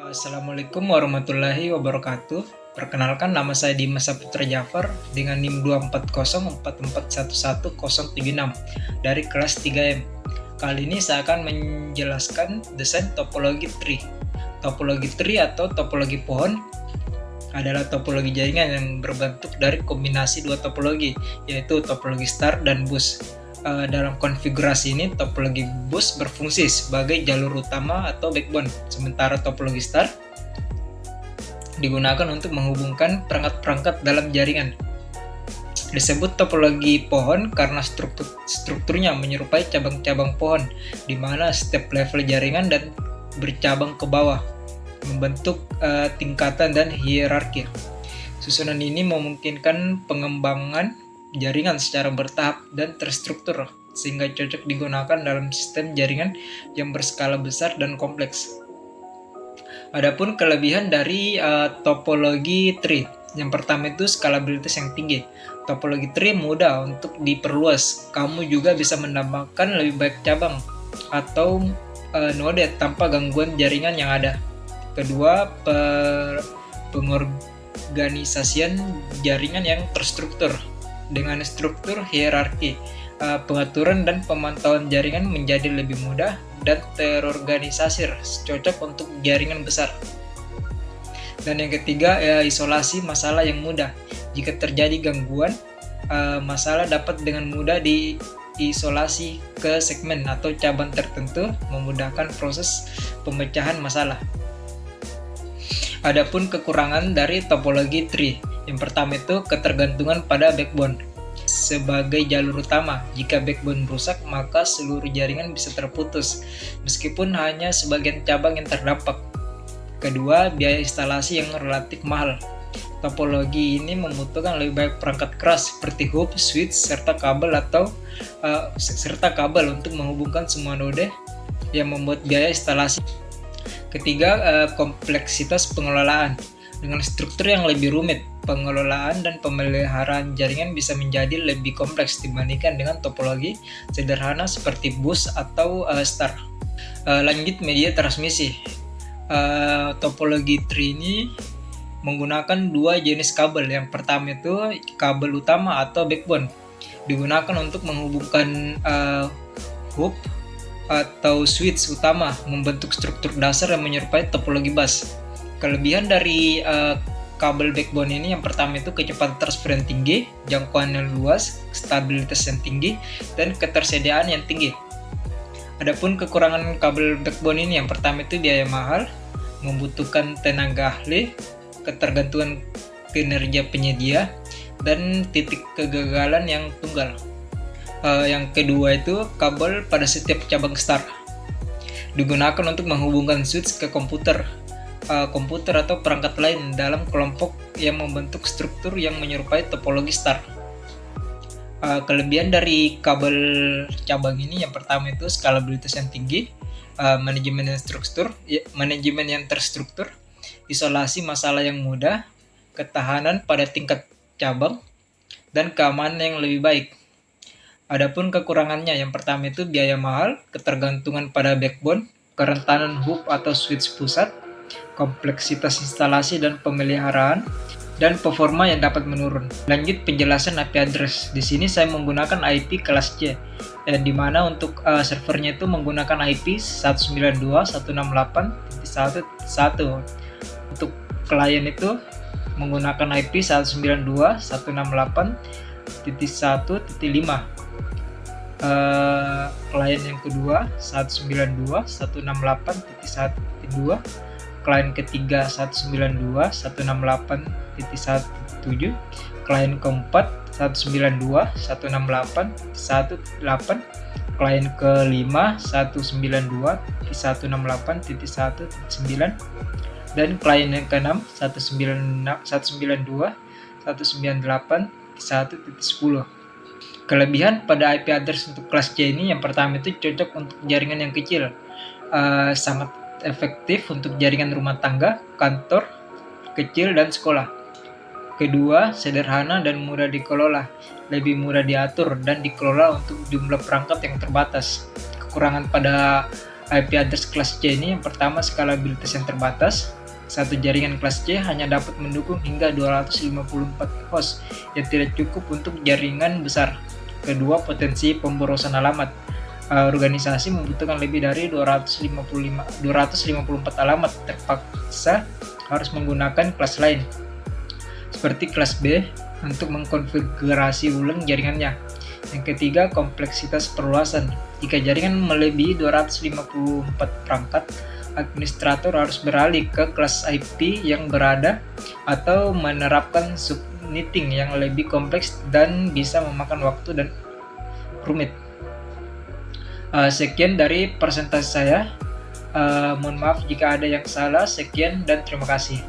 Assalamualaikum warahmatullahi wabarakatuh. Perkenalkan, nama saya Dimas Saputra Jafar dengan NIM 24044111036 dari kelas 3M. Kali ini saya akan menjelaskan desain topologi tree. Topologi tree atau topologi pohon adalah topologi jaringan yang berbentuk dari kombinasi dua topologi, yaitu topologi star dan bus. Dalam konfigurasi ini, topologi bus berfungsi sebagai jalur utama atau backbone, sementara topologi star digunakan untuk menghubungkan perangkat-perangkat dalam jaringan. Disebut topologi pohon karena strukturnya menyerupai cabang-cabang pohon, di mana setiap level jaringan dan bercabang ke bawah, membentuk tingkatan dan hierarki. Susunan ini memungkinkan pengembangan jaringan secara bertahap dan terstruktur, sehingga cocok digunakan dalam sistem jaringan yang berskala besar dan kompleks. Adapun kelebihan dari topologi tree, yang pertama itu skalabilitas yang tinggi. Topologi tree mudah untuk diperluas. Kamu juga bisa menambahkan lebih banyak cabang atau node tanpa gangguan jaringan yang ada. Kedua, pengorganisasian jaringan yang terstruktur. Dengan struktur hierarki, pengaturan dan pemantauan jaringan menjadi lebih mudah dan terorganisir, cocok untuk jaringan besar. Dan yang ketiga, isolasi masalah yang mudah. Jika terjadi gangguan, masalah dapat dengan mudah diisolasi ke segmen atau cabang tertentu, memudahkan proses pemecahan masalah. Adapun kekurangan dari topologi tree, yang pertama itu ketergantungan pada backbone sebagai jalur utama. Jika backbone rusak, maka seluruh jaringan bisa terputus, meskipun hanya sebagian cabang yang terdampak. Kedua, biaya instalasi yang relatif mahal. Topologi ini membutuhkan lebih banyak perangkat keras seperti hub, switch, serta kabel untuk menghubungkan semua node, yang membuat biaya instalasi. Ketiga, kompleksitas pengelolaan. Dengan struktur yang lebih rumit, pengelolaan dan pemeliharaan jaringan bisa menjadi lebih kompleks dibandingkan dengan topologi sederhana seperti bus atau star. Lanjut, media transmisi. Topologi tree ini menggunakan dua jenis kabel. Yang pertama itu kabel utama atau backbone, digunakan untuk menghubungkan hub atau switch utama, membentuk struktur dasar yang menyerupai topologi bus. Kelebihan dari kabel backbone ini, yang pertama itu kecepatan transfer yang tinggi, jangkauan yang luas, stabilitas yang tinggi, dan ketersediaan yang tinggi. Adapun kekurangan kabel backbone ini, yang pertama itu biaya mahal, membutuhkan tenaga ahli, ketergantungan kinerja penyedia, dan titik kegagalan yang tunggal. Yang kedua itu kabel pada setiap cabang star, digunakan untuk menghubungkan switch ke komputer atau perangkat lain dalam kelompok yang membentuk struktur yang menyerupai topologi star. Kelebihan dari kabel cabang ini, yang pertama itu skalabilitas yang tinggi, manajemen yang terstruktur, isolasi masalah yang mudah, ketahanan pada tingkat cabang, dan keamanan yang lebih baik. Adapun kekurangannya, yang pertama itu biaya mahal, ketergantungan pada backbone, kerentanan hub atau switch pusat, kompleksitas instalasi dan pemeliharaan, dan performa yang dapat menurun. Lanjut, penjelasan IP address. Di sini saya menggunakan IP kelas C, di mana untuk servernya itu menggunakan IP 192.168.1.1. Untuk klien itu menggunakan IP 192.168.1.5. Klien yang kedua 192.168.1.2, klien ketiga 192.168.1.7, klien keempat 192.168.1.8, klien kelima 192.168.1.9, dan klien yang keenam 192.198.1.10. Kelebihan pada IP address untuk kelas C ini, yang pertama itu cocok untuk jaringan yang kecil, sangat efektif untuk jaringan rumah tangga, kantor kecil, dan sekolah. Kedua, sederhana dan mudah dikelola, lebih mudah diatur dan dikelola untuk jumlah perangkat yang terbatas. Kekurangan pada IP address kelas C ini, yang pertama skalabilitas yang terbatas, Satu jaringan kelas C hanya dapat mendukung hingga 254 host yang tidak cukup untuk jaringan besar. Kedua, potensi pemborosan alamat. Organisasi membutuhkan lebih dari 254 alamat, terpaksa harus menggunakan kelas lain seperti kelas B untuk mengkonfigurasi ulang jaringannya. Yang ketiga, kompleksitas perluasan. Jika jaringan melebihi 254 perangkat, administrator harus beralih ke kelas IP yang berada atau menerapkan subnetting yang lebih kompleks dan bisa memakan waktu dan rumit. Sekian dari presentasi saya. Mohon maaf jika ada yang salah. Sekian dan terima kasih.